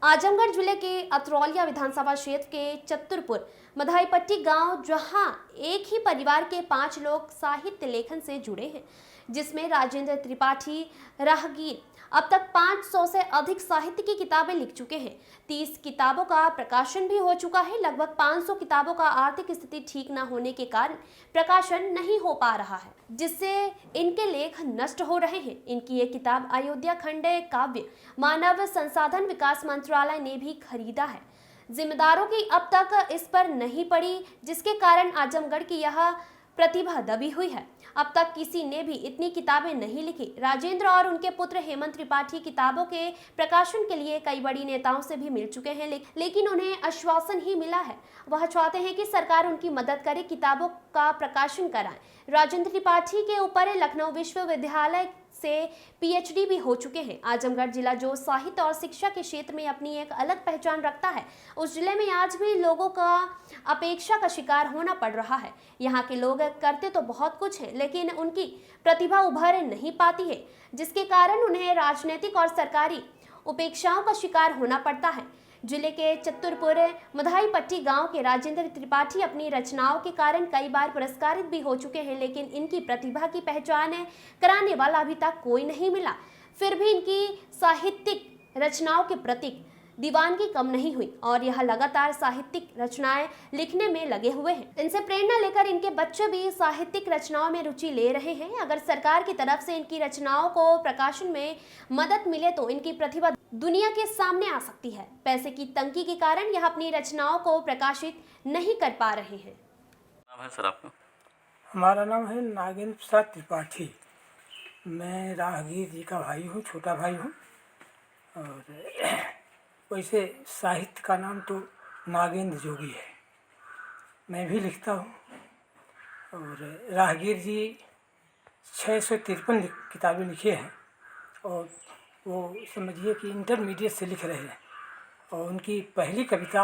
आजमगढ़ जिले के अतरौलिया विधानसभा क्षेत्र के चतुरपुर मधाईपट्टी गांव, जहां एक ही परिवार के 5 लोग साहित्य लेखन से जुड़े हैं, जिसमें राजेंद्र त्रिपाठी राहगीर अब तक 500 से अधिक साहित्य की किताबें लिख चुके हैं। 30 किताबों का प्रकाशन भी हो चुका है। लगभग 500 किताबों का आर्थिक स्थिति ठीक न होने के कारण प्रकाशन नहीं हो पा रहा है, जिससे इनके लेख नष्ट हो रहे हैं। इनकी ये किताब अयोध्या खंड काव्य मानव संसाधन विकास मंत्रालय ने भी खरीदा है। जिम्मेदारों की अब तक इस पर नहीं पड़ी, जिसके कारण आजमगढ़ की यह प्रतिभा दबी हुई है। अब तक किसी ने भी इतनी किताबें नहीं लिखी। राजेंद्र और उनके पुत्र हेमंत त्रिपाठी किताबों के प्रकाशन के लिए कई बड़ी नेताओं से भी मिल चुके हैं, लेकिन उन्हें आश्वासन ही मिला है। वह चाहते हैं कि सरकार उनकी मदद करे, किताबों का प्रकाशन कराए। राजेंद्र त्रिपाठी के ऊपर लखनऊ विश्वविद्यालय से पीएचडी भी हो चुके हैं। आजमगढ़ जिला जो साहित्य और शिक्षा के क्षेत्र में अपनी एक अलग पहचान रखता है, उस जिले में आज भी लोगों का अपेक्षा का शिकार होना पड़ रहा है। यहाँ के लोग करते तो बहुत कुछ है, लेकिन उनकी प्रतिभा उभर नहीं पाती है, जिसके कारण उन्हें राजनीतिक और सरकारी उपेक्षाओं का शिकार होना पड़ता है। जिले के चतुरपुर मधाईपट्टी गांव के राजेंद्र त्रिपाठी अपनी रचनाओं के कारण कई बार पुरस्कारित भी हो चुके हैं, लेकिन इनकी प्रतिभा की पहचान कराने वाला अभी तक कोई नहीं मिला। फिर भी इनकी साहित्यिक रचनाओं के प्रति दीवानगी कम नहीं हुई और यह लगातार साहित्यिक रचनाएं लिखने में लगे हुए हैं। इनसे प्रेरणा लेकर इनके बच्चे भी साहित्यिक रचनाओं में रुचि ले रहे हैं। अगर सरकार की तरफ से इनकी रचनाओं को प्रकाशन में मदद मिले तो इनकी प्रतिभा दुनिया के सामने आ सकती है। पैसे की तंगी के कारण यह अपनी रचनाओं को प्रकाशित नहीं कर पा रहे हैं। नाम है सर आपका? हमारा नाम है नागेंद्र प्रसाद त्रिपाठी। मैं राहगीर जी का भाई हूँ, छोटा भाई हूँ। और वैसे साहित्य का नाम तो नागेंद्र जोगी है। मैं भी लिखता हूँ। और राहगीर जी 653 किताबें लिखे हैं और वो समझिए कि इंटरमीडिएट से लिख रहे हैं। और उनकी पहली कविता,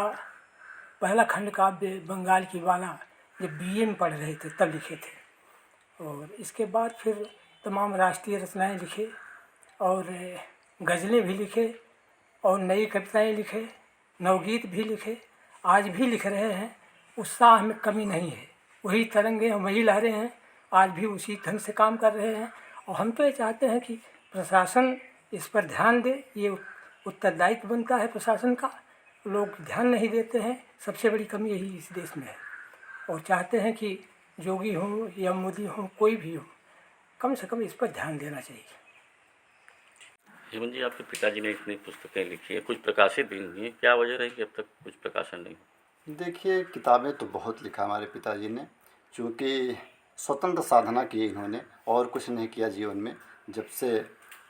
पहला खंड काव्य बंगाल की बाला जब बीए में पढ़ रहे थे तब लिखे थे। और इसके बाद फिर तमाम राष्ट्रीय रचनाएं लिखे और गज़लें भी लिखे और नई कविताएं लिखे, नवगीत भी लिखे, आज भी लिख रहे हैं। उत्साह में कमी नहीं है, वही तरंगे वही लहरें हैं, आज भी उसी ढंग से काम कर रहे हैं। और हम तो ये चाहते हैं कि प्रशासन इस पर ध्यान दे, ये उत्तरदायित्व बनता है प्रशासन का। लोग ध्यान नहीं देते हैं, सबसे बड़ी कमी यही इस देश में है। और चाहते हैं कि जोगी हो या मोदी हो, कोई भी हो, कम से कम इस पर ध्यान देना चाहिए। हेमंत जी, आपके पिताजी ने इतनी पुस्तकें लिखी है, कुछ प्रकाशित भी नहीं है, क्या वजह रही कि अब तक कुछ प्रकाशन नहीं? देखिए, किताबें तो बहुत लिखा हमारे पिताजी ने, चूँकि स्वतंत्र साधना की इन्होंने और कुछ नहीं किया जीवन में। जब से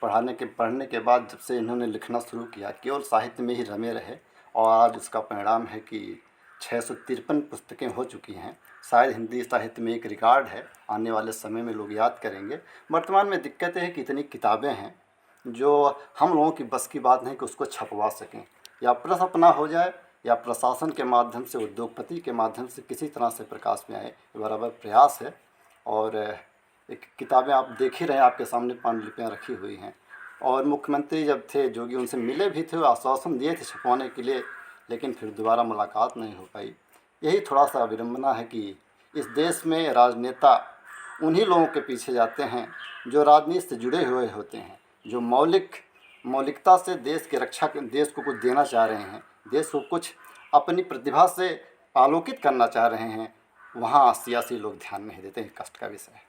पढ़ने के बाद जब से इन्होंने लिखना शुरू किया, केवल साहित्य में ही रमे रहे। और आज उसका परिणाम है कि 653 पुस्तकें हो चुकी हैं। शायद हिंदी साहित्य में एक रिकॉर्ड है, आने वाले समय में लोग याद करेंगे। वर्तमान में दिक्कत है कि इतनी किताबें हैं जो हम लोगों की बस की बात नहीं कि उसको छपवा सकें। या प्रेस अपना हो जाए या प्रशासन के माध्यम से, उद्योगपति के माध्यम से किसी तरह से प्रकाश में आए, ये बराबर प्रयास है। और एक किताबें आप देख ही रहे हैं, आपके सामने पांडुलिपियाँ रखी हुई हैं। और मुख्यमंत्री जब थे जोगी, उनसे मिले भी थे, आश्वासन दिए थे छपवाने के लिए, लेकिन फिर दोबारा मुलाकात नहीं हो पाई। यही थोड़ा सा विडम्बना है कि इस देश में राजनेता उन्हीं लोगों के पीछे जाते हैं जो राजनीति से जुड़े हुए होते हैं, जो मौलिकता से देश की रक्षा, देश को कुछ देना चाह रहे हैं, देश को कुछ अपनी प्रतिभा से आलोकित करना चाह रहे हैं। वहाँ सियासी लोग ध्यान नहीं देते हैं। कष्ट का विषय है।